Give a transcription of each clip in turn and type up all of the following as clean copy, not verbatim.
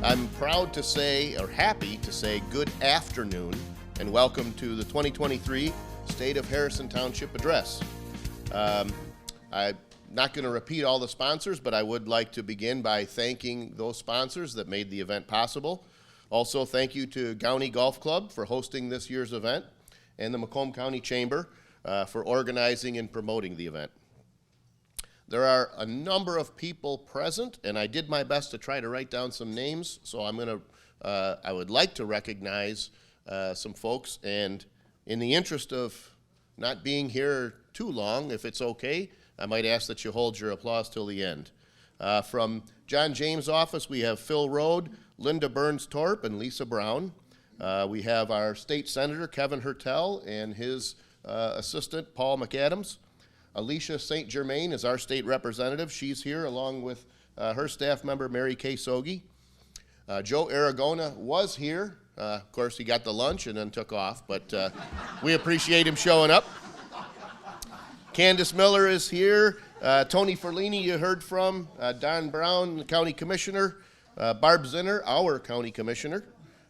I'm proud to say, or happy to say, good afternoon and welcome to the 2023 State of Harrison Township Address. I'm not going to repeat all the sponsors, but I would like to begin by thanking those sponsors that made the event possible. Also, thank you to Gowanie Golf Club for hosting this year's event and the Macomb County Chamber for organizing and promoting the event. There are a number of people present, and I did my best to try to write down some names, so I would like to recognize some folks, and in the interest of not being here too long, if it's okay, I might ask that you hold your applause till the end. From John James' office, we have Phil Rode, Linda Burns-Torp, and Lisa Brown. We have our state senator, Kevin Hertel, and his assistant, Paul McAdams. Alicia St. Germain is our state representative. She's here along with her staff member, Mary Kay Sogi. Joe Aragona was here. Of course, he got the lunch and then took off, but we appreciate him showing up. Candace Miller is here. Tony Ferlini, you heard from. Don Brown, the county commissioner. Barb Zinner, our county commissioner.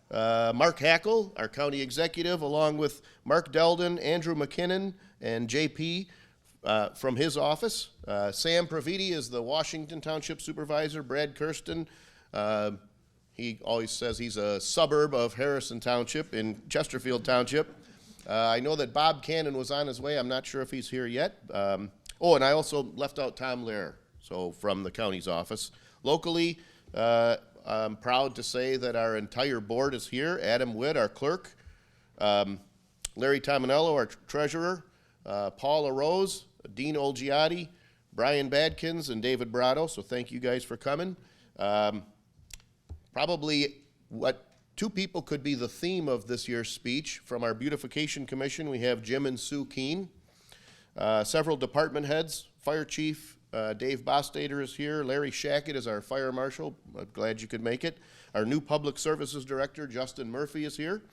Mark Hackle, our county executive, along with Mark Delden, Andrew McKinnon, and JP from his office. Sam Praviti is the Washington Township Supervisor. Brad Kirsten, he always says he's a suburb of Harrison Township in Chesterfield Township. I know that Bob Cannon was on his way. I'm not sure if he's here yet. And I also left out Tom Lair, so from the county's office. Locally, I'm proud to say that our entire board is here. Adam Witt, our clerk. Larry Tominello, our treasurer. Paula Rose, Dean Olgiati, Brian Badkins, and David Brado, so thank you guys for coming. Probably what two people could be the theme of this year's speech. From our Beautification Commission, we have Jim and Sue Keene. Several department heads, Fire Chief Dave Bostater is here. Larry Shackett is our Fire Marshal. I'm glad you could make it. Our new Public Services Director, Justin Murphy, is here.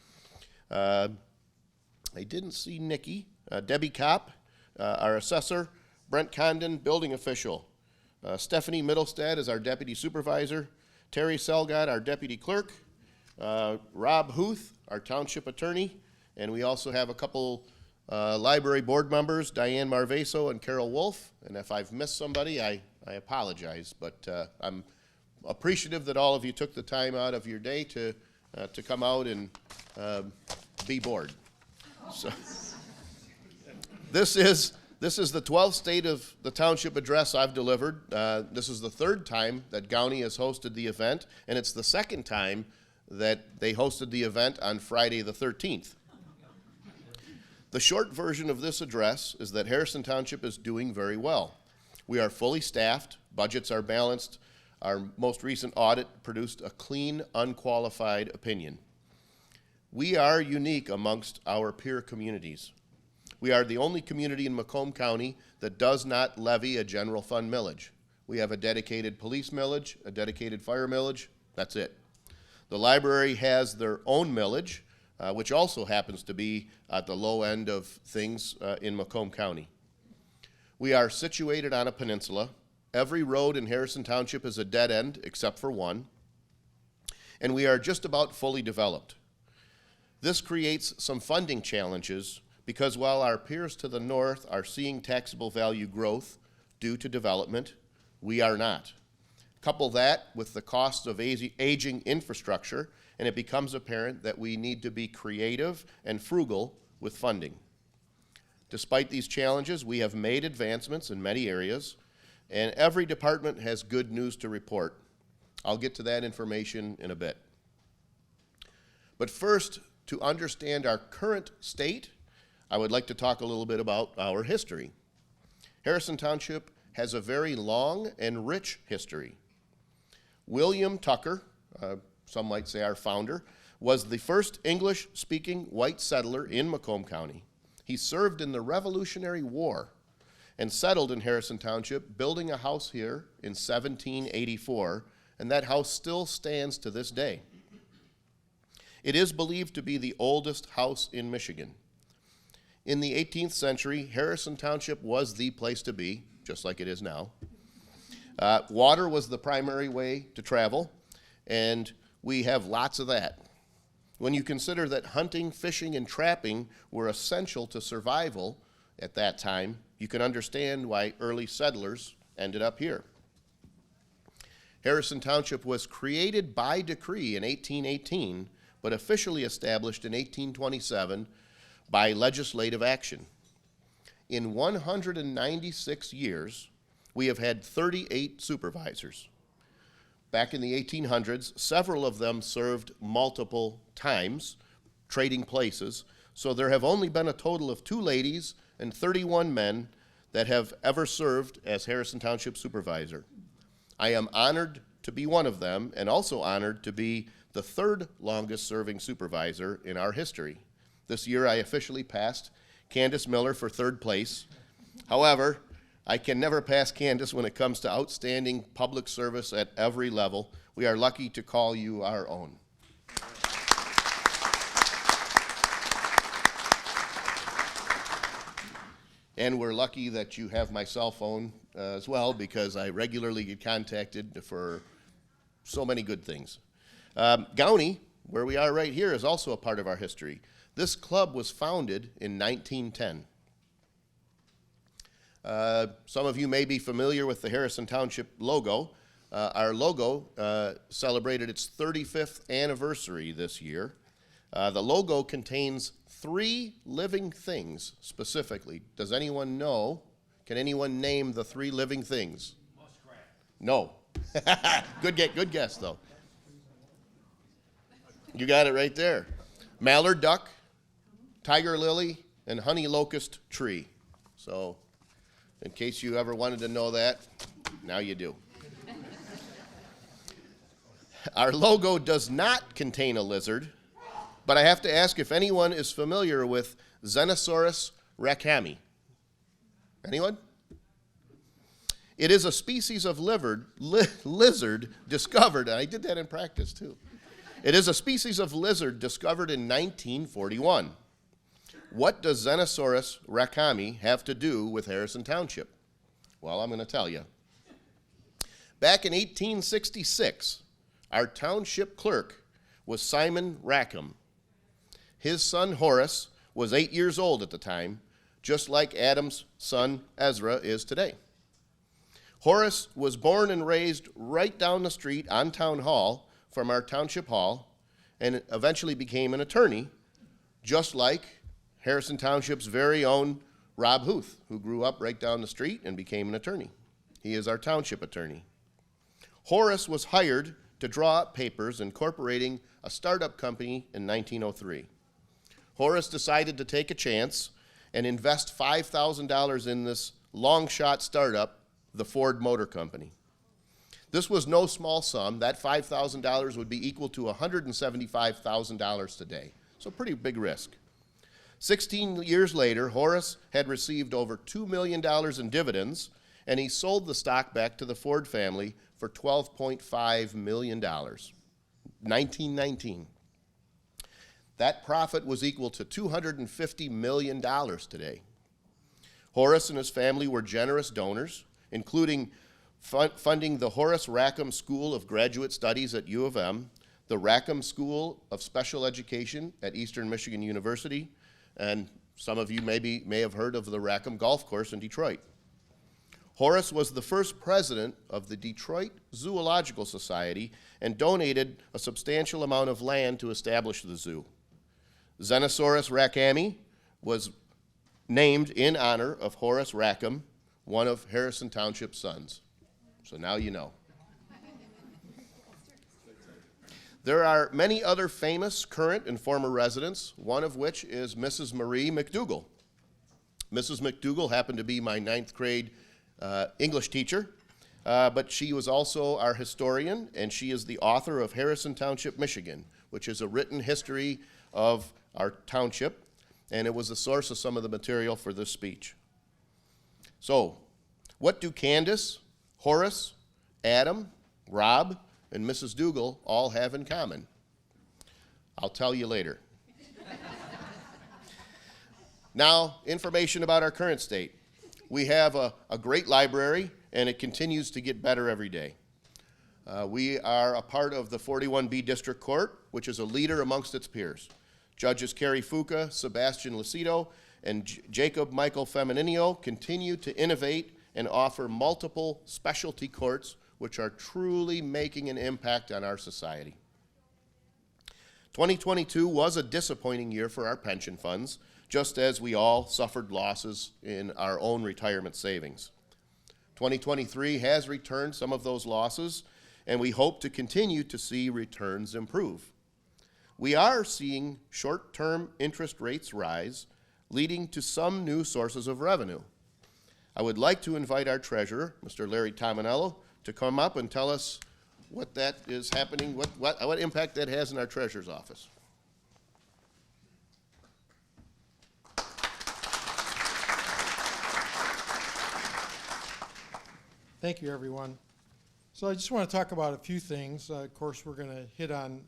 I didn't see Nikki. Debbie Kopp, our assessor. Brent Condon, building official. Stephanie Middlestad is our deputy supervisor. Terry Selgott, our deputy clerk. Rob Huth, our township attorney. And we also have a couple library board members, Diane Marveso and Carol Wolf. And if I've missed somebody, I apologize. But I'm appreciative that all of you took the time out of your day to come out and be bored. So. This is the 12th State of the Township Address I've delivered. This is the third time that Gowanie has hosted the event, and it's the second time that they hosted the event on Friday the 13th. The short version of this address is that Harrison Township is doing very well. We are fully staffed, budgets are balanced. Our most recent audit produced a clean, unqualified opinion. We are unique amongst our peer communities. We are the only community in Macomb County that does not levy a general fund millage. We have a dedicated police millage, a dedicated fire millage, that's it. The library has their own millage, which also happens to be at the low end of things in Macomb County. We are situated on a peninsula. Every road in Harrison Township is a dead end except for one. And we are just about fully developed. This creates some funding challenges because while our peers to the north are seeing taxable value growth due to development, we are not. Couple that with the cost of aging infrastructure, and it becomes apparent that we need to be creative and frugal with funding. Despite these challenges, we have made advancements in many areas, and every department has good news to report. I'll get to that information in a bit. But first, to understand our current state, I would like to talk a little bit about our history. Harrison Township has a very long and rich history. William Tucker, some might say our founder, was the first English-speaking white settler in Macomb County. He served in the Revolutionary War and settled in Harrison Township, building a house here in 1784, and that house still stands to this day. It is believed to be the oldest house in Michigan. In the 18th century, Harrison Township was the place to be, just like it is now. Water was the primary way to travel, and we have lots of that. When you consider that hunting, fishing, and trapping were essential to survival at that time, you can understand why early settlers ended up here. Harrison Township was created by decree in 1818, but officially established in 1827 by legislative action. In 196 years, we have had 38 supervisors. Back in the 1800s, several of them served multiple times, trading places, so there have only been a total of 2 ladies and 31 men that have ever served as Harrison Township Supervisor. I am honored to be one of them, and also honored to be the 3rd longest serving supervisor in our history. This year I officially passed Candace Miller for 3rd place. However, I can never pass Candace when it comes to outstanding public service at every level. We are lucky to call you our own. And we're lucky that you have my cell phone as well, because I regularly get contacted for so many good things. Gowanie, where we are right here, is also a part of our history. This club was founded in 1910. Some of you may be familiar with the Harrison Township logo. Our logo celebrated its 35th anniversary this year. The logo contains 3 living things specifically. Does anyone know? Can anyone name the 3 living things? Muskrat. No. Good guess, though. You got it right there. Mallard duck, tiger lily, and honey locust tree. So, in case you ever wanted to know that, now you do. Our logo does not contain a lizard, but I have to ask if anyone is familiar with Xenosaurus rackhami. Anyone? It is a species of lizard discovered, and I did that in practice too. It is a species of lizard discovered in 1941. What does Xenosaurus rackhami have to do with Harrison Township? Well, I'm going to tell you. Back in 1866, our township clerk was Simon Rackham. His son Horace was 8 years old at the time, just like Adam's son Ezra is today. Horace was born and raised right down the street on Town Hall from our township hall, and eventually became an attorney, just like Harrison Township's very own Rob Huth, who grew up right down the street and became an attorney. He is our township attorney. Horace was hired to draw up papers incorporating a startup company in 1903. Horace decided to take a chance and invest $5,000 in this long-shot startup, the Ford Motor Company. This was no small sum. That $5,000 would be equal to $175,000 today, so pretty big risk. 16 years later, Horace had received over $2 million in dividends, and he sold the stock back to the Ford family for $12.5 million, 1919. That profit was equal to $250 million today. Horace and his family were generous donors, including funding the Horace Rackham School of Graduate Studies at U of M, the Rackham School of Special Education at Eastern Michigan University, and some of you may have heard of the Rackham Golf Course in Detroit. Horace was the first president of the Detroit Zoological Society and donated a substantial amount of land to establish the zoo. Xenosaurus rackhami was named in honor of Horace Rackham, one of Harrison Township's sons. So now you know. There are many other famous current and former residents, one of which is Mrs. Marie McDougall. Mrs. McDougall happened to be my 9th grade English teacher, but she was also our historian, and she is the author of Harrison Township, Michigan, which is a written history of our township, and it was the source of some of the material for this speech. So, what do Candace, Horace, Adam, Rob, and Mrs. Dougal all have in common? I'll tell you later. Now, information about our current state. We have a great library, and it continues to get better every day. We are a part of the 41B District Court, which is a leader amongst its peers. Judges Carrie Fuca, Sebastian Lucido, and Jacob Michael Femininio continue to innovate and offer multiple specialty courts which are truly making an impact on our society. 2022 was a disappointing year for our pension funds, just as we all suffered losses in our own retirement savings. 2023 has returned some of those losses, and we hope to continue to see returns improve. We are seeing short-term interest rates rise, leading to some new sources of revenue. I would like to invite our treasurer, Mr. Larry Tominello, to come up and tell us what that is happening, what impact that has in our treasurer's office. Thank you, everyone. So I just want to talk about a few things. Of course, we're going to hit on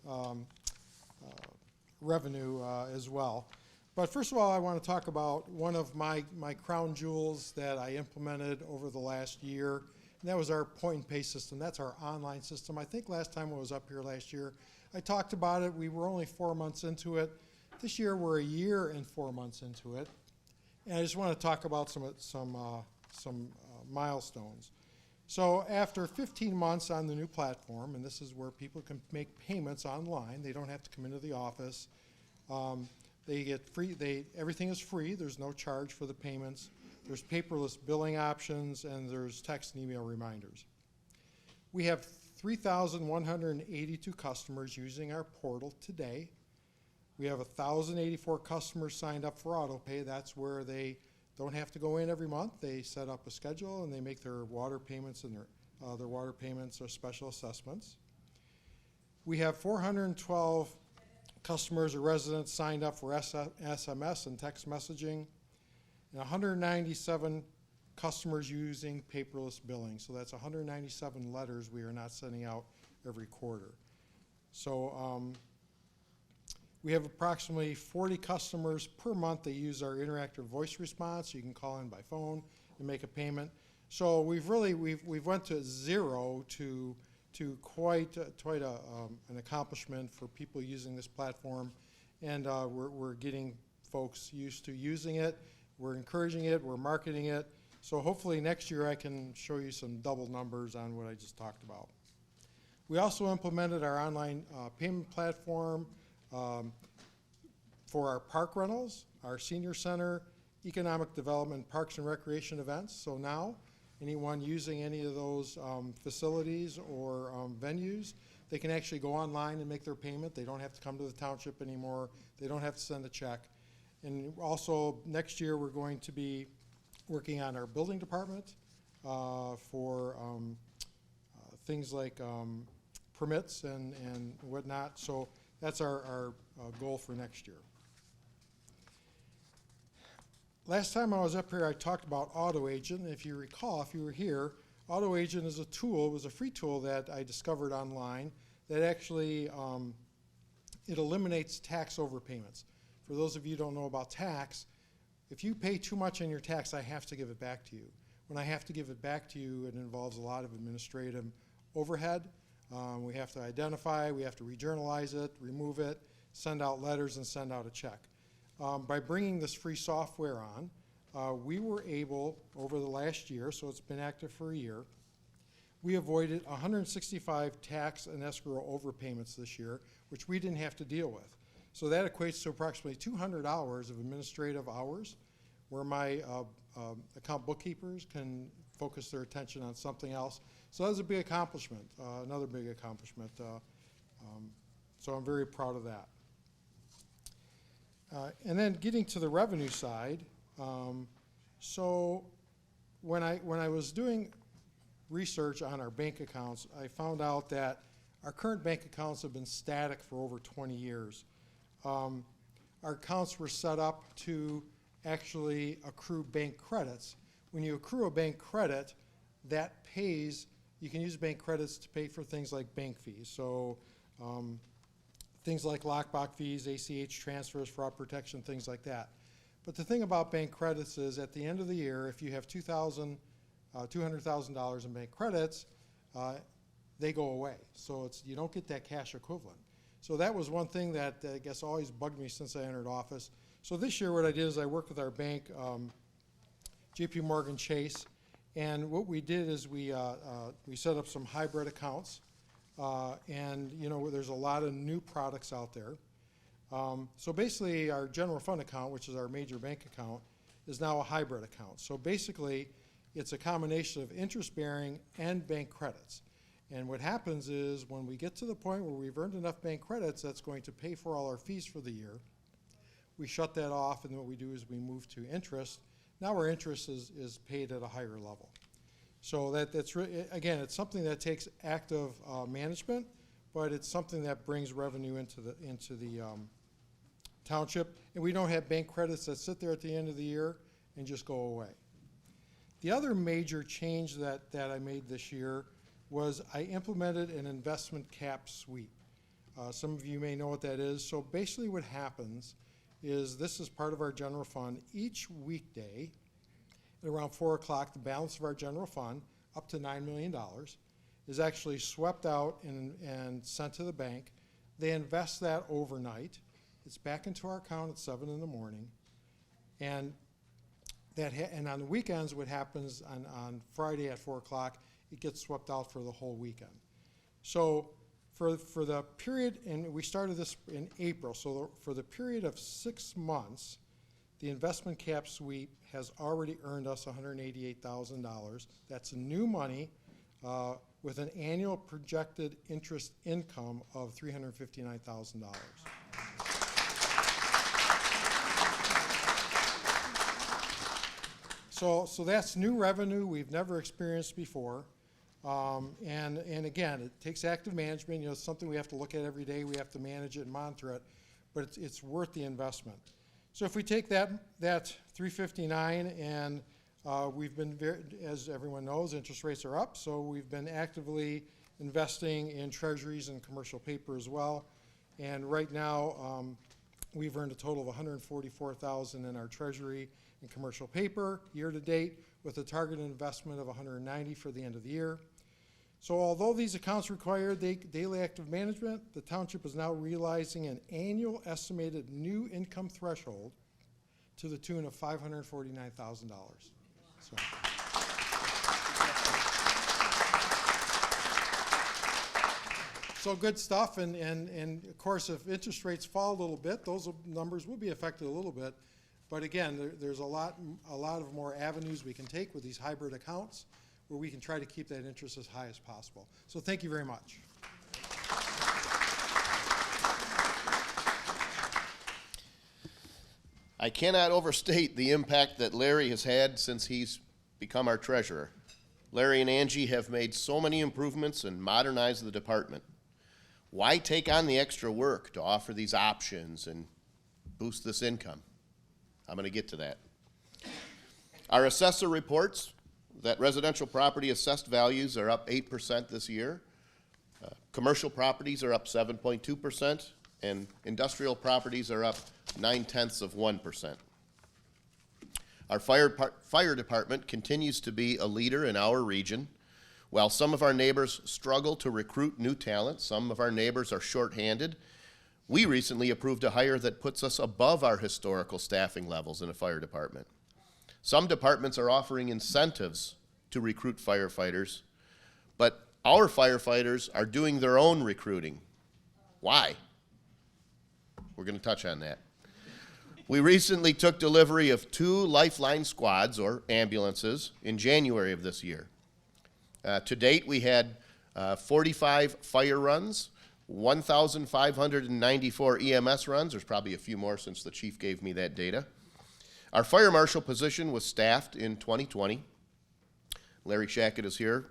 revenue as well. But first of all, I want to talk about one of my crown jewels that I implemented over the last year, and that was our point and pay system. That's our online system. I think last time I was up here last year, I talked about it. We were only 4 months into it. This year, we're a year and 4 months into it. And I just want to talk about some milestones. So after 15 months on the new platform, and this is where people can make payments online, they don't have to come into the office. They get free, everything is free, there's no charge for the payments. There's paperless billing options, and there's text and email reminders. We have 3,182 customers using our portal today. We have 1,084 customers signed up for AutoPay. That's where they don't have to go in every month. They set up a schedule and they make their water payments and their water payments or special assessments. We have 412 customers or residents signed up for SMS and text messaging, and 197 customers using paperless billing. So that's 197 letters we are not sending out every quarter. So we have approximately 40 customers per month that use our interactive voice response. You can call in by phone and make a payment. So we've went to zero to quite an accomplishment for people using this platform, and we're getting folks used to using it. We're encouraging it. We're marketing it. So hopefully next year I can show you some double numbers on what I just talked about. We also implemented our online payment platform for our park rentals, our senior center, economic development, parks and recreation events. So now anyone using any of those facilities or venues, they can actually go online and make their payment. They don't have to come to the township anymore. They don't have to send a check. And also next year we're going to be working on our building department for things like permits and whatnot. So that's our goal for next year. Last time I was up here, I talked about Auto Agent. If you recall, if you were here, Auto Agent is a tool, it was a free tool that I discovered online that actually it eliminates tax overpayments. For those of you who don't know about tax, if you pay too much on your tax, I have to give it back to you. When I have to give it back to you, it involves a lot of administrative overhead. We have to identify, we have to rejournalize it, remove it, send out letters, and send out a check. By bringing this free software on, we were able, over the last year, so it's been active for a year, we avoided 165 tax and escrow overpayments this year, which we didn't have to deal with. So that equates to approximately 200 hours of administrative hours where my account bookkeepers can focus their attention on something else. So that was a big accomplishment, another big accomplishment. So I'm very proud of that. And then getting to the revenue side, so when I was doing research on our bank accounts, I found out that our current bank accounts have been static for over 20 years. Our accounts were set up to actually accrue bank credits. When you accrue a bank credit, that pays, you can use bank credits to pay for things like bank fees. So things like lockbox fees, ACH transfers, fraud protection, things like that. But the thing about bank credits is at the end of the year, if you have $200,000 in bank credits, they go away. So you don't get that cash equivalent. So that was one thing that I guess always bugged me since I entered office. So this year what I did is I worked with our bank, JP Morgan Chase, and what we did is we set up some hybrid accounts, and there's a lot of new products out there. So basically our general fund account, which is our major bank account, is now a hybrid account. So basically it's a combination of interest-bearing and bank credits. And what happens is when we get to the point where we've earned enough bank credits that's going to pay for all our fees for the year, we shut that off, and what we do is we move to interest. Now our interest is paid at a higher level. So again, it's something that takes active management, but it's something that brings revenue into the township, and we don't have bank credits that sit there at the end of the year and just go away. The other major change that I made this year was I implemented an investment cap sweep. Some of you may know what that is. So basically what happens is this is part of our general fund. Each weekday at around 4 o'clock, the balance of our general fund, up to $9 million, is actually swept out and sent to the bank. They invest that overnight. It's back into our account at 7 in the morning. And on the weekends, what happens on Friday at 4 o'clock, it gets swept out for the whole weekend. So for the period, and we started this in April, so for the period of 6 months, the investment cap sweep has already earned us $188,000. That's new money with an annual projected interest income of $359,000. So that's new revenue we've never experienced before. And again, it takes active management. It's something we have to look at every day. We have to manage it and monitor it, but it's worth the investment. So if we take that 359 and we've been, as everyone knows, interest rates are up, so we've been actively investing in treasuries and commercial paper as well. And right now, we've earned a total of $144,000 in our treasury and commercial paper year to date, with a target investment of $190,000 for the end of the year. So although these accounts require daily active management, the township is now realizing an annual estimated new income threshold to the tune of $549,000. So good stuff, and of course if interest rates fall a little bit, those numbers will be affected a little bit. But again, there's a lot of more avenues we can take with these hybrid accounts where we can try to keep that interest as high as possible. So thank you very much. I cannot overstate the impact that Larry has had since he's become our treasurer. Larry and Angie have made so many improvements and modernized the department. Why take on the extra work to offer these options and boost this income? I'm going to get to that. Our assessor reports that residential property assessed values are up 8% this year. Commercial properties are up 7.2%, and industrial properties are up 0.9%. Our fire department continues to be a leader in our region. While some of our neighbors struggle to recruit new talent, some of our neighbors are shorthanded, we recently approved a hire that puts us above our historical staffing levels in a fire department. Some departments are offering incentives to recruit firefighters, but our firefighters are doing their own recruiting. Why? We're going to touch on that. We recently took delivery of 2 Lifeline squads, or ambulances, in January of this year. To date, we had 45 fire runs, 1,594 EMS runs. There's probably a few more since the chief gave me that data. Our fire marshal position was staffed in 2020. Larry Shackett is here.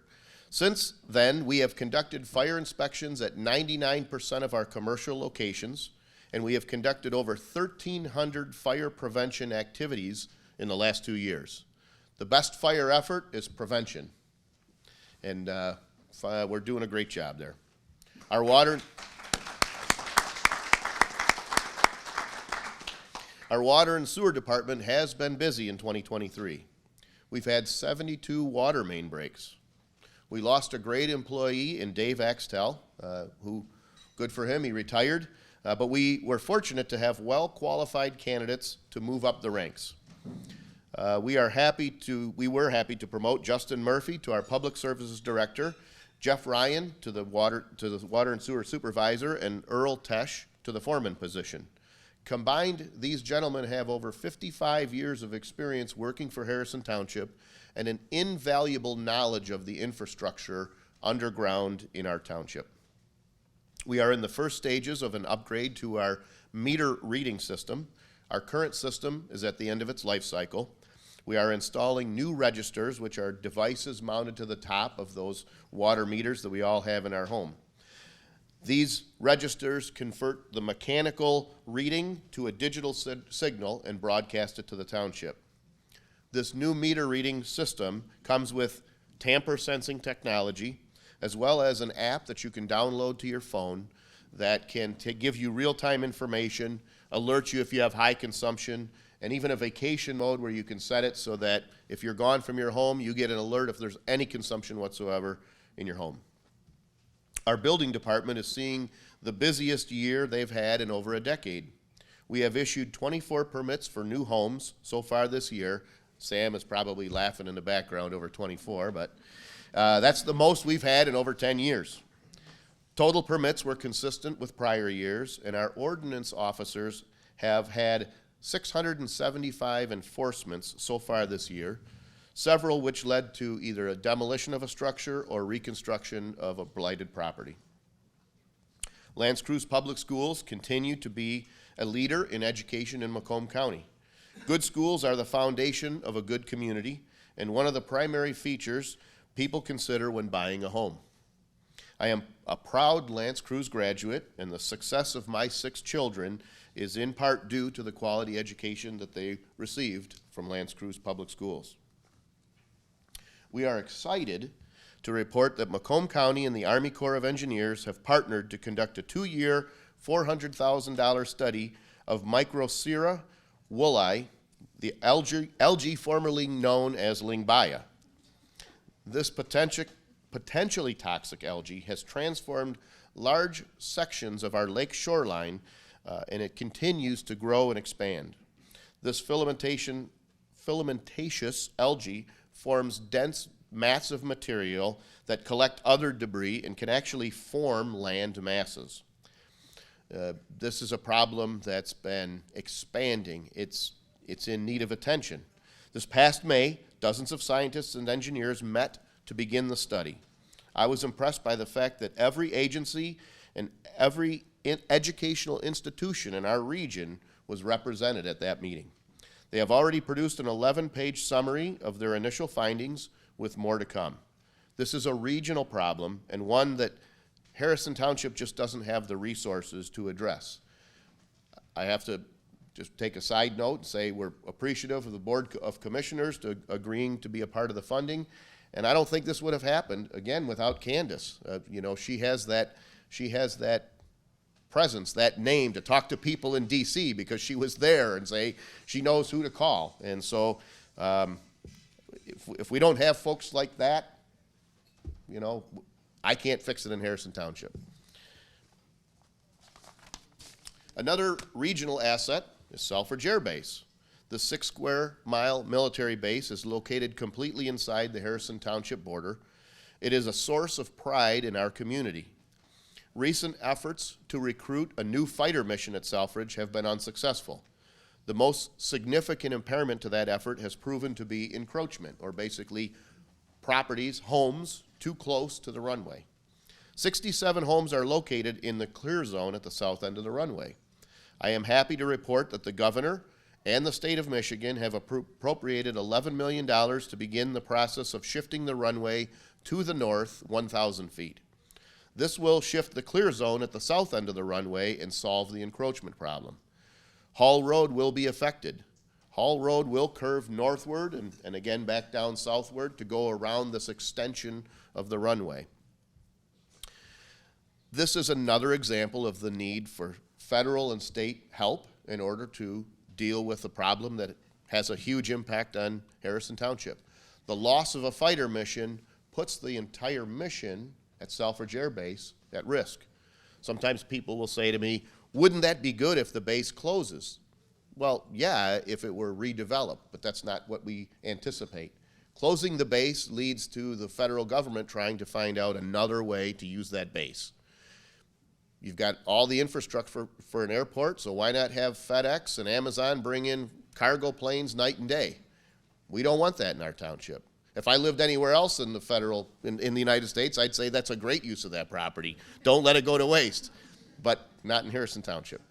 Since then, we have conducted fire inspections at 99% of our commercial locations, and we have conducted over 1,300 fire prevention activities in the last 2 years. The best fire effort is prevention, and we're doing a great job there. Our water and sewer department has been busy in 2023. We've had 72 water main breaks. We lost a great employee in Dave Axtell, who, good for him, he retired. But we were fortunate to have well-qualified candidates to move up the ranks. We were happy to promote Justin Murphy to our Public Services Director, Jeff Ryan to the Water and Sewer Supervisor, and Earl Tesh to the Foreman position. Combined, these gentlemen have over 55 years of experience working for Harrison Township and an invaluable knowledge of the infrastructure underground in our township. We are in the first stages of an upgrade to our meter reading system. Our current system is at the end of its life cycle. We are installing new registers, which are devices mounted to the top of those water meters that we all have in our home. These registers convert the mechanical reading to a digital signal and broadcast it to the township. This new meter reading system comes with tamper sensing technology, as well as an app that you can download to your phone that can give you real-time information, alert you if you have high consumption, and even a vacation mode where you can set it so that if you're gone from your home, you get an alert if there's any consumption whatsoever in your home. Our building department is seeing the busiest year they've had in over a decade. We have issued 24 permits for new homes so far this year. Sam is probably laughing in the background over 24, but that's the most we've had in over 10 years. Total permits were consistent with prior years, and our ordinance officers have had 675 enforcements so far this year, several which led to either a demolition of a structure or reconstruction of a blighted property. L'Anse Creuse Public Schools continue to be a leader in education in Macomb County. Good schools are the foundation of a good community and one of the primary features people consider when buying a home. I am a proud L'Anse Creuse graduate, and the success of my 6 children is in part due to the quality education that they received from L'Anse Creuse Public Schools. We are excited to report that Macomb County and the Army Corps of Engineers have partnered to conduct a 2-year, $400,000 study of Microcera woolli, the algae formerly known as Lingbaya. This potentially toxic algae has transformed large sections of our lake shoreline, and it continues to grow and expand. This filamentatious algae forms dense mats of material that collect other debris and can actually form land masses. This is a problem that's been expanding. It's in need of attention. This past May, dozens of scientists and engineers met to begin the study. I was impressed by the fact that every agency and every educational institution in our region was represented at that meeting. They have already produced an 11-page summary of their initial findings, with more to come. This is a regional problem and one that Harrison Township just doesn't have the resources to address. I have to just take a side note and say we're appreciative of the Board of Commissioners to agreeing to be a part of the funding, and I don't think this would have happened, again, without Candace. You know, she has that presence, that name to talk to people in D.C. because she was there and say she knows who to call. And so if we don't have folks like that, you know, I can't fix it in Harrison Township. Another regional asset is Selfridge Air Base. The 6-square-mile military base is located completely inside the Harrison Township border. It is a source of pride in our community. Recent efforts to recruit a new fighter mission at Selfridge have been unsuccessful. The most significant impairment to that effort has proven to be encroachment, or basically properties, homes, too close to the runway. 67 homes are located in the clear zone at the south end of the runway. I am happy to report that the governor and the state of Michigan have appropriated $11 million to begin the process of shifting the runway to the north 1,000 feet. This will shift the clear zone at the south end of the runway and solve the encroachment problem. Hall Road will be affected. Hall Road will curve northward and again back down southward to go around this extension of the runway. This is another example of the need for federal and state help in order to deal with a problem that has a huge impact on Harrison Township. The loss of a fighter mission puts the entire mission at Selfridge Air Base at risk. Sometimes people will say to me, wouldn't that be good if the base closes? Well, yeah, if it were redeveloped, but that's not what we anticipate. Closing the base leads to the federal government trying to find out another way to use that base. You've got all the infrastructure for an airport, so why not have FedEx and Amazon bring in cargo planes night and day? We don't want that in our township. If I lived anywhere else in the in the United States, I'd say that's a great use of that property. Don't let it go to waste. But not in Harrison Township.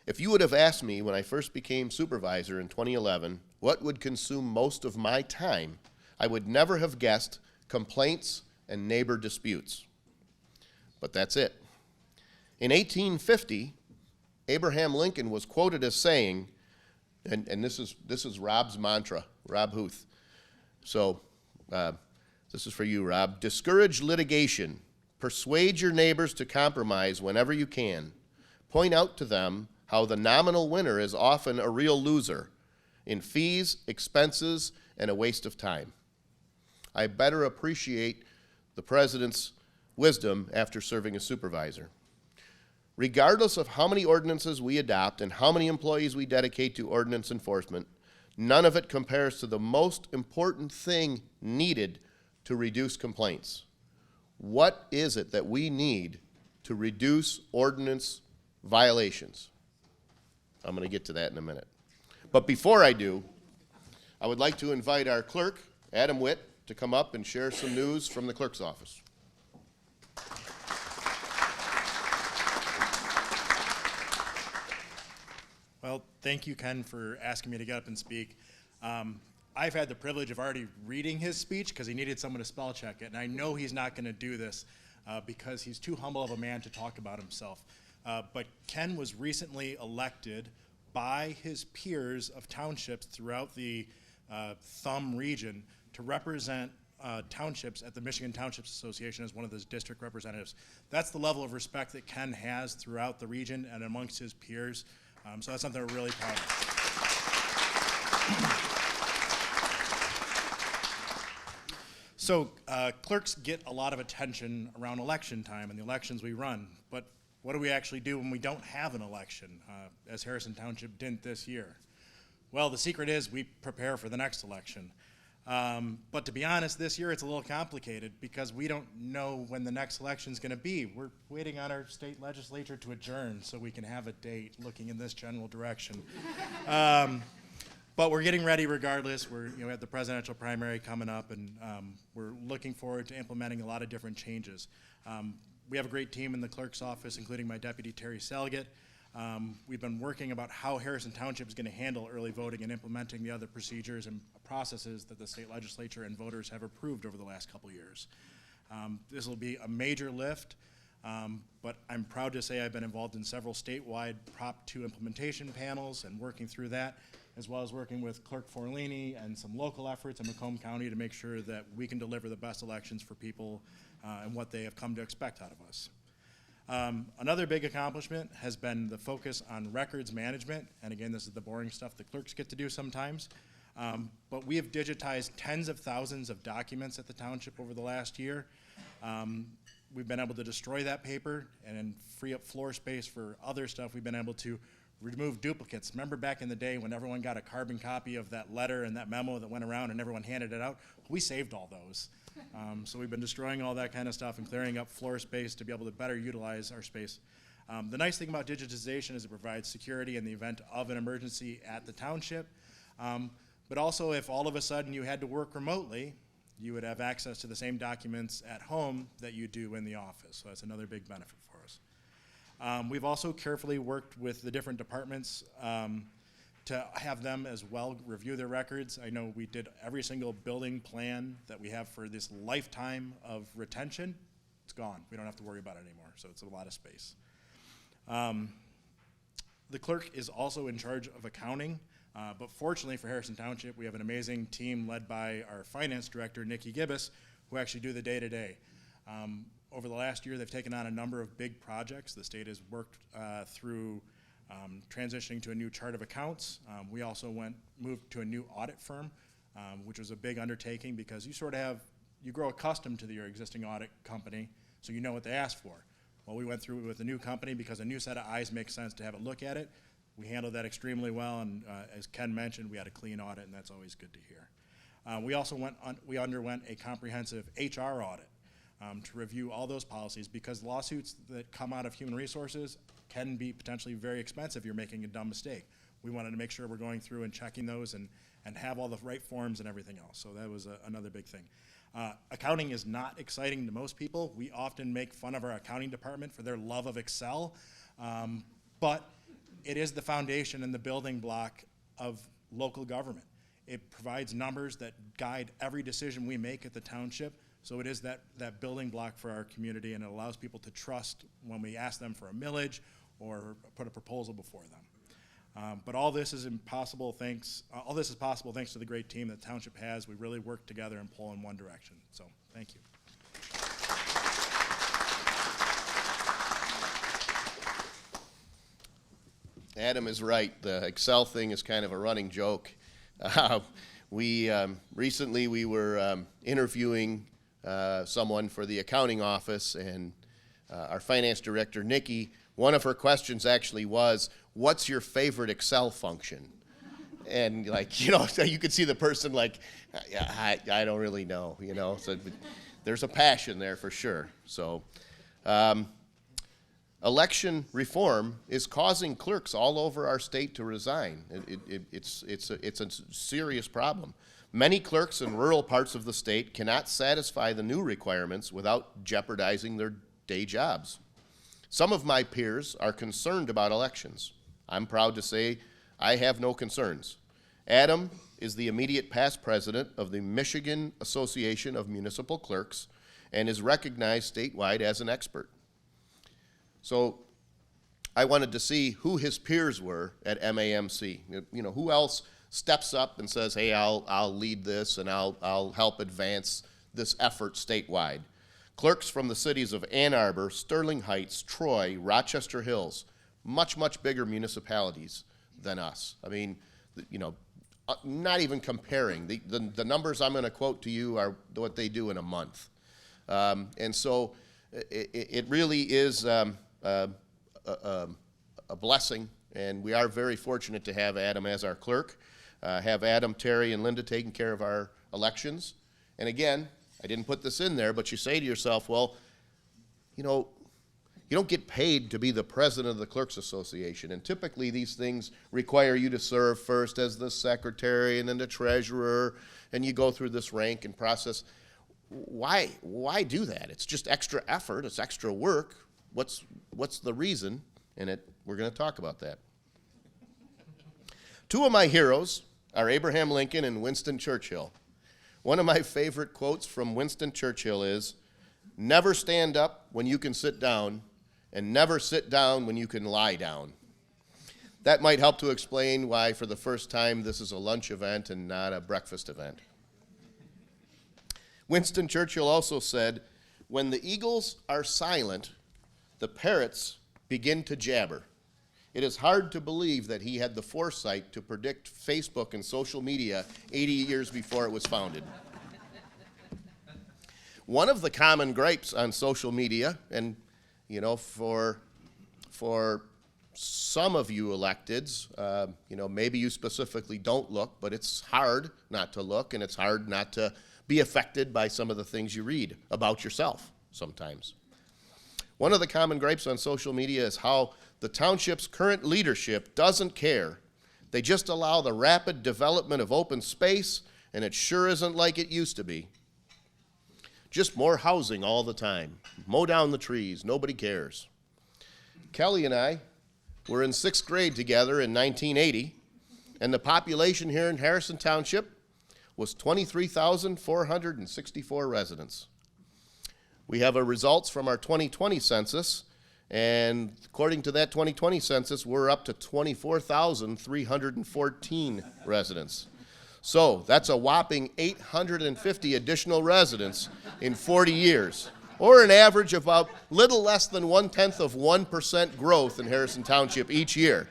If you would have asked me when I first became supervisor in 2011 what would consume most of my time, I would never have guessed complaints and neighbor disputes. But that's it. In 1850, Abraham Lincoln was quoted as saying, and this is Rob's mantra, Rob Huth. So this is for you, Rob. Discourage litigation. Persuade your neighbors to compromise whenever you can. Point out to them how the nominal winner is often a real loser in fees, expenses, and a waste of time. I better appreciate the president's wisdom after serving as supervisor. Regardless of how many ordinances we adopt and how many employees we dedicate to ordinance enforcement, none of it compares to the most important thing needed to reduce complaints. What is it that we need to reduce ordinance violations? I'm going to get to that in a minute. But before I do, I would like to invite our clerk, Adam Witt, to come up and share some news from the clerk's office. Well, thank you, Ken, for asking me to get up and speak. I've had the privilege of already reading his speech because he needed someone to spell check it, and I know he's not going to do this because he's too humble of a man to talk about himself. But Ken was recently elected by his peers of townships throughout the Thumb region to represent townships at the Michigan Townships Association as one of those district representatives. That's the level of respect that Ken has throughout the region and amongst his peers. So that's something we're really proud of. So clerks get a lot of attention around election time and the elections we run, but what do we actually do when we don't have an election, as Harrison Township didn't this year? Well, the secret is we prepare for the next election. But to be honest, this year it's a little complicated because we don't know when the next election is going to be. We're waiting on our state legislature to adjourn so we can have a date looking in this general direction. But we're getting ready regardless. We have the presidential primary coming up, and we're looking forward to implementing a lot of different changes. We have a great team in the clerk's office, including my deputy, Terry Salgett. We've been working about how Harrison Township is going to handle early voting and implementing the other procedures and processes that the state legislature and voters have approved over the last couple years. This will be a major lift, but I'm proud to say I've been involved in several statewide Prop 2 implementation panels and working through that, as well as working with Clerk Forlini and some local efforts in Macomb County to make sure that we can deliver the best elections for people and what they have come to expect out of us. Another big accomplishment has been the focus on records management, and again, this is the boring stuff the clerks get to do sometimes, but we have digitized tens of thousands of documents at the township over the last year. We've been able to destroy that paper and then free up floor space for other stuff. We've been able to remove duplicates. Remember back in the day when everyone got a carbon copy of that letter and that memo that went around and everyone handed it out? We saved all those. So we've been destroying all that kind of stuff and clearing up floor space to be able to better utilize our space. The nice thing about digitization is it provides security in the event of an emergency at the township. But also if all of a sudden you had to work remotely, you would have access to the same documents at home that you do in the office. So that's another big benefit for us. We've also carefully worked with the different departments to have them as well review their records. I know we did every single building plan that we have for this lifetime of retention. It's gone. We don't have to worry about it anymore, so it's a lot of space. The clerk is also in charge of accounting, but fortunately for Harrison Township, we have an amazing team led by our finance director, Nikki Gibbous, who actually do the day-to-day. Over the last year, they've taken on a number of big projects. The state has worked through transitioning to a new chart of accounts. We also moved to a new audit firm. which was a big undertaking because you grow accustomed to your existing audit company, so you know what they ask for. Well, we went through it with a new company because a new set of eyes makes sense to have a look at it. We handled that extremely well, and as Ken mentioned, we had a clean audit, and that's always good to hear. We also underwent a comprehensive HR audit to review all those policies because lawsuits that come out of human resources can be potentially very expensive if you're making a dumb mistake. We wanted to make sure we're going through and checking those and have all the right forms and everything else. So that was another big thing. Accounting is not exciting to most people. We often make fun of our accounting department for their love of Excel, but it is the foundation and the building block of local government. It provides numbers that guide every decision we make at the township, so it is that building block for our community, and it allows people to trust when we ask them for a millage or put a proposal before them. But all this is possible thanks to the great team that the township has. We really work together and pull in one direction. So, thank you. Adam is right. The Excel thing is kind of a running joke. Recently we were interviewing someone for the accounting office, and our finance director, Nikki, one of her questions actually was, "What's your favorite Excel function?" And so you could see the person like, I don't really know, So there's a passion there for sure. So election reform is causing clerks all over our state to resign. It's a serious problem. Many clerks in rural parts of the state cannot satisfy the new requirements without jeopardizing their day jobs. Some of my peers are concerned about elections. I'm proud to say I have no concerns. Adam is the immediate past president of the Michigan Association of Municipal Clerks and is recognized statewide as an expert. So I wanted to see who his peers were at MAMC. Who else steps up and says, hey, I'll lead this and I'll help advance this effort statewide. Clerks from the cities of Ann Arbor, Sterling Heights, Troy, Rochester Hills, much, much bigger municipalities than us. I mean, not even comparing. The numbers I'm going to quote to you are what they do in a month. And so it really is a blessing, and we are very fortunate to have Adam as our clerk, have Adam, Terry, and Linda taking care of our elections. And again, I didn't put this in there, but you say to yourself, well, you don't get paid to be the president of the Clerks Association, and typically these things require you to serve first as the secretary and then the treasurer, and you go through this rank and process. Why do that? It's just extra effort, it's extra work. What's the reason? And we're going to talk about that. Two of my heroes are Abraham Lincoln and Winston Churchill. One of my favorite quotes from Winston Churchill is, "Never stand up when you can sit down, and never sit down when you can lie down." That might help to explain why, for the first time, this is a lunch event and not a breakfast event. Winston Churchill also said, "When the eagles are silent, the parrots begin to jabber." It is hard to believe that he had the foresight to predict Facebook and social media 80 years before it was founded. One of the common gripes on social media, and for some of you electeds, maybe you specifically don't look, but it's hard not to look, and it's hard not to be affected by some of the things you read about yourself sometimes. One of the common gripes on social media is how the township's current leadership doesn't care. They just allow the rapid development of open space, and it sure isn't like it used to be. Just more housing all the time. Mow down the trees, nobody cares. Kelly and I were in 6th grade together in 1980, and the population here in Harrison Township was 23,464 residents. We have our results from our 2020 census, and according to that 2020 census, we're up to 24,314 residents. So that's a whopping 850 additional residents in 40 years, or an average of about little less than 0.1% growth in Harrison Township each year.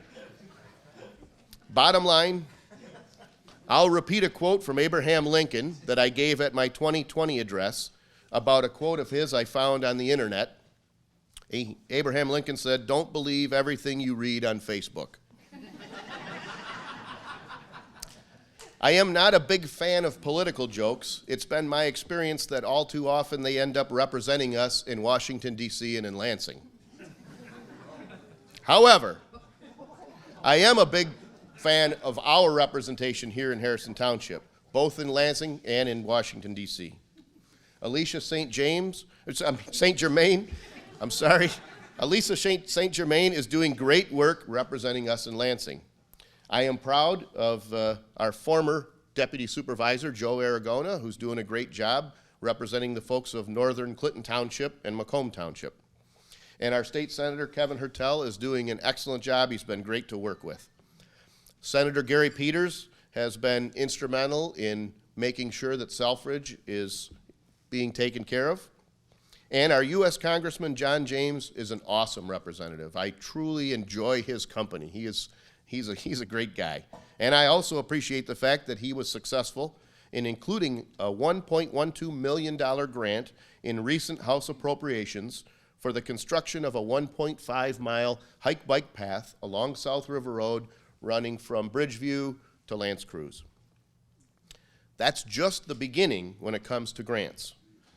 Bottom line, I'll repeat a quote from Abraham Lincoln that I gave at my 2020 address about a quote of his I found on the internet. Abraham Lincoln said, "Don't believe everything you read on Facebook." I am not a big fan of political jokes. It's been my experience that all too often they end up representing us in Washington, D.C. and in Lansing. However, I am a big fan of our Representation here in Harrison Township, both in Lansing and in Washington, D.C. Alicia St. Germain, Alicia St. Germain is doing great work representing us in Lansing. I am proud of our former Deputy Supervisor, Joe Aragona, who's doing a great job representing the folks of Northern Clinton Township and Macomb Township. And our State Senator, Kevin Hertel, is doing an excellent job. He's been great to work with. Senator Gary Peters has been instrumental in making sure that Selfridge is being taken care of. And our U.S. Congressman, John James, is an awesome representative. I truly enjoy his company. He's a great guy. And I also appreciate the fact that he was successful in including a $1.12 million grant in recent House appropriations for the construction of a 1.5-mile hike-bike path along South River Road running from Bridgeview to L'Anse Creuse. That's just the beginning when it comes to grants.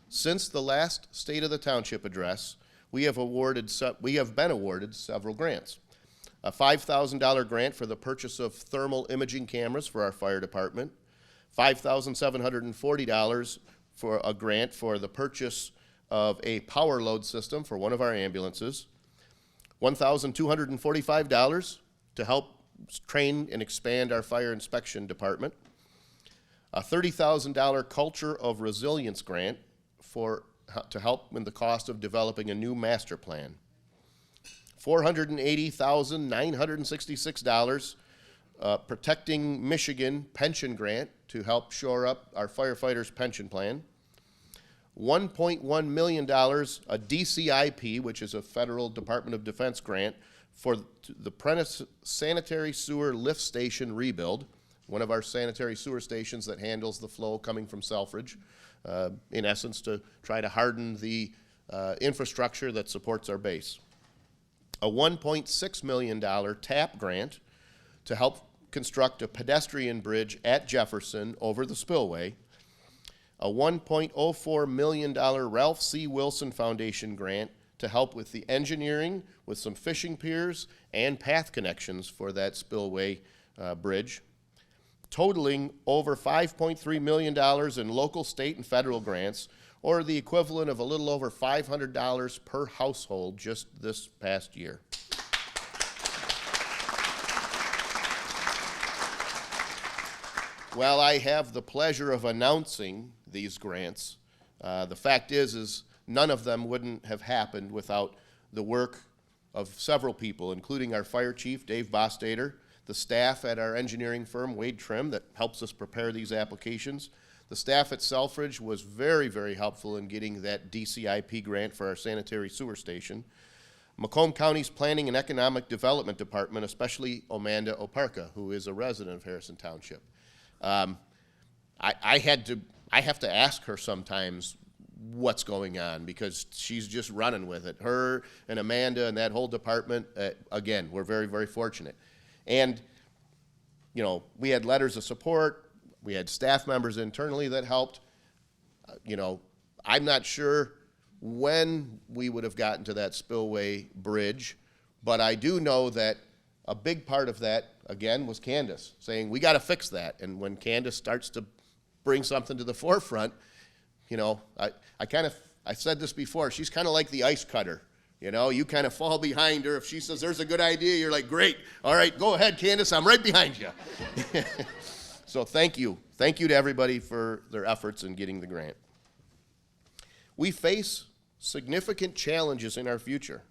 Since the last State of the Township address, we have been awarded several grants. A $5,000 grant for the purchase of thermal imaging cameras for our fire department, $5,740 for a grant for the purchase of a power load system for one of our ambulances, $1,245 to help train and expand our fire inspection department, a $30,000 Culture of Resilience grant to help in the cost of developing a new master plan, $480,966 Protecting Michigan pension grant to help shore up our firefighters' pension plan, $1.1 million a DCIP, which is a Federal Department of Defense grant, for the Prentice Sanitary Sewer Lift Station rebuild, one of our sanitary sewer stations that handles the flow coming from Selfridge, in essence to try to harden the infrastructure that supports our base. A $1.6 million TAP grant to help construct a pedestrian bridge at Jefferson over the spillway, a $1.04 million Ralph C. Wilson Foundation grant to help with the engineering with some fishing piers and path connections for that spillway bridge, totaling over $5.3 million in local, state, and federal grants, or the equivalent of a little over $500 per household just this past year. While I have the pleasure of announcing these grants, the fact is none of them wouldn't have happened without the work of several people, including our fire chief, Dave Bostater, the staff at our engineering firm, Wade Trim, that helps us prepare these applications. The staff at Selfridge was very, very helpful in getting that DCIP grant for our sanitary sewer station. Macomb County's Planning and Economic Development Department, especially Amanda Oparka, who is a resident of Harrison Township. I have to ask her sometimes what's going on because she's just running with it. Her and Amanda and that whole department, again, we're very, very fortunate. And, you know, we had letters of support. We had staff members internally that helped. You know, I'm not sure when we would have gotten to that spillway bridge, but I do know that a big part of that, again, was Candace saying, we got to fix that. And when Candace starts to bring something to the forefront, you know, I said this before, she's kind of like the ice cutter. You know, you kind of fall behind her. If she says there's a good idea, you're like, great. All right, go ahead, Candace, I'm right behind you. So thank you. Thank you to everybody for their efforts in getting the grant. We face significant challenges in our future.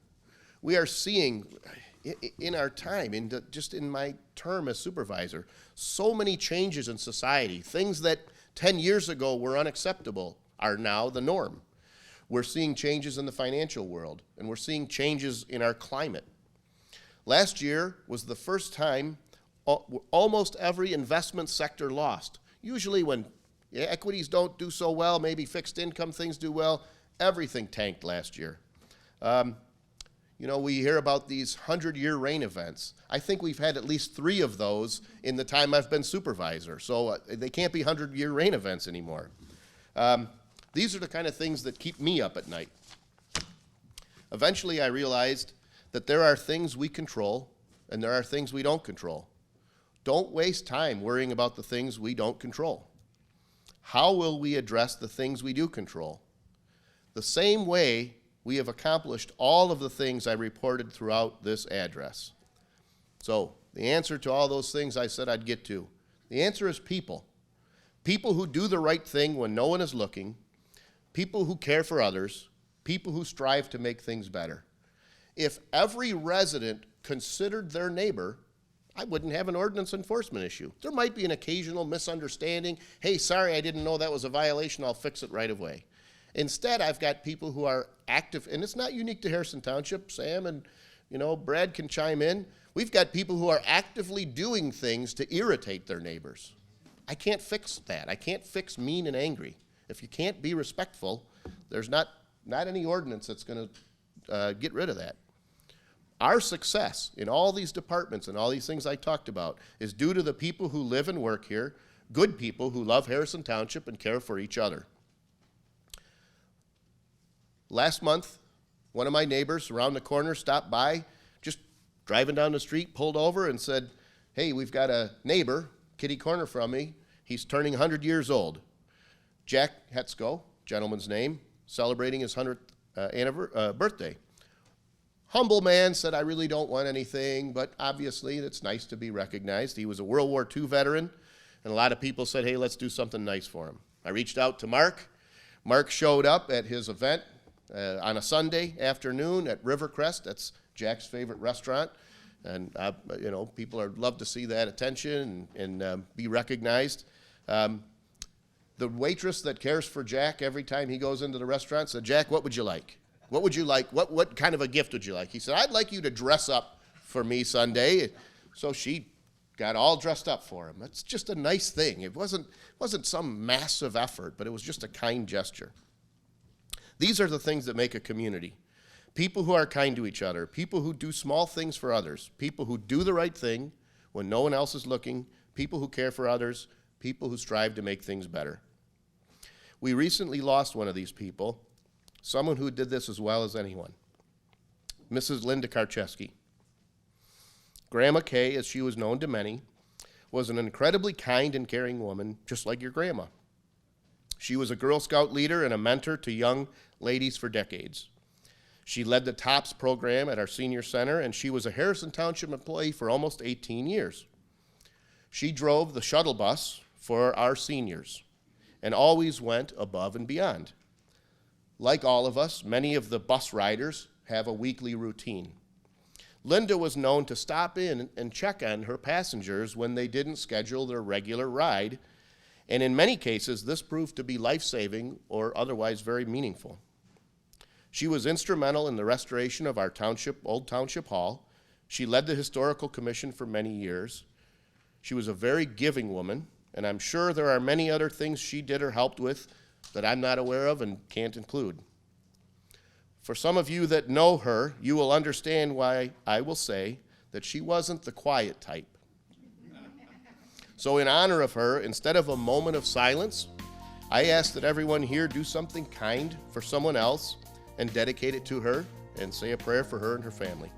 We are seeing in our time, just in my term as supervisor, so many changes in society. Things that 10 years ago were unacceptable are now the norm. We're seeing changes in the financial world, and we're seeing changes in our climate. Last year was the first time almost every investment sector lost. Usually when equities don't do so well, maybe fixed income things do well, everything tanked last year. You know, we hear about these 100-year rain events. I think we've had at least 3 of those in the time I've been supervisor, so they can't be 100-year rain events anymore. These are the kind of things that keep me up at night. Eventually I realized that there are things we control and there are things we don't control. Don't waste time worrying about the things we don't control. How will we address the things we do control? The same way we have accomplished all of the things I reported throughout this address. So, the answer to all those things I said I'd get to. The answer is people. People who do the right thing when no one is looking, people who care for others, people who strive to make things better. If every resident considered their neighbor, I wouldn't have an ordinance enforcement issue. There might be an occasional misunderstanding. Hey, sorry, I didn't know that was a violation. I'll fix it right away. Instead, I've got people who are active, and it's not unique to Harrison Township. Sam and, you know, Brad can chime in. We've got people who are actively doing things to irritate their neighbors. I can't fix that. I can't fix mean and angry. If you can't be respectful, there's not any ordinance that's going to get rid of that. Our success in all these departments and all these things I talked about is due to the people who live and work here, good people who love Harrison Township and care for each other. Last month, one of my neighbors around the corner stopped by, just driving down the street, pulled over and said, hey, we've got a neighbor, kitty corner from me. He's turning 100 years old. Jack Hetzko, gentleman's name, celebrating his 100th birthday. Humble man, said, I really don't want anything, but obviously it's nice to be recognized. He was a World War II veteran, and a lot of people said, hey, let's do something nice for him. I reached out to Mark. Mark showed up at his event on a Sunday afternoon at Verkest. That's Jack's favorite restaurant. And, you know, people love to see that attention and be recognized. The waitress that cares for Jack every time he goes into the restaurant said, Jack, what would you like? What would you like? What kind of a gift would you like? He said, I'd like you to dress up for me Sunday. So she got all dressed up for him. It's just a nice thing. It wasn't some massive effort, but it was just a kind gesture. These are the things that make a community. People who are kind to each other, people who do small things for others, people who do the right thing when no one else is looking, people who care for others, people who strive to make things better. We recently lost one of these people, someone who did this as well as anyone, Mrs. Linda Karczewski. Grandma Kay, as she was known to many, was an incredibly kind and caring woman, just like your grandma. She was a Girl Scout leader and a mentor to young ladies for decades. She led the TOPS program at our senior center, and she was a Harrison Township employee for almost 18 years. She drove the shuttle bus for our seniors and always went above and beyond. Like all of us, many of the bus riders have a weekly routine. Linda was known to stop in and check on her passengers when they didn't schedule their regular ride, and in many cases, this proved to be life-saving or otherwise very meaningful. She was instrumental in the restoration of our Old Township Hall. She led the Historical Commission for many years. She was a very giving woman, and I'm sure there are many other things she did or helped with that I'm not aware of and can't include. For some of you that know her, you will understand why I will say that she wasn't the quiet type. So in honor of her, instead of a moment of silence, I ask that everyone here do something kind for someone else and dedicate it to her and say a prayer for her and her family.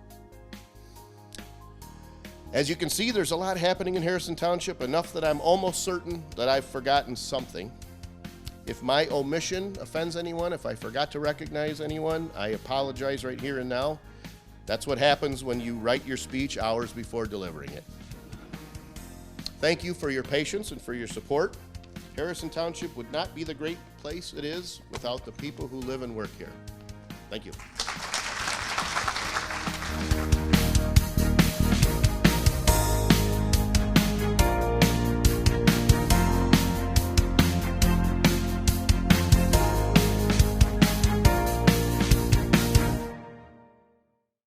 As you can see, there's a lot happening in Harrison Township, enough that I'm almost certain that I've forgotten something. If my omission offends anyone, if I forgot to recognize anyone, I apologize right here and now. That's what happens when you write your speech hours before delivering it. Thank you for your patience and for your support. Harrison Township would not be the great place it is without the people who live and work here. Thank you.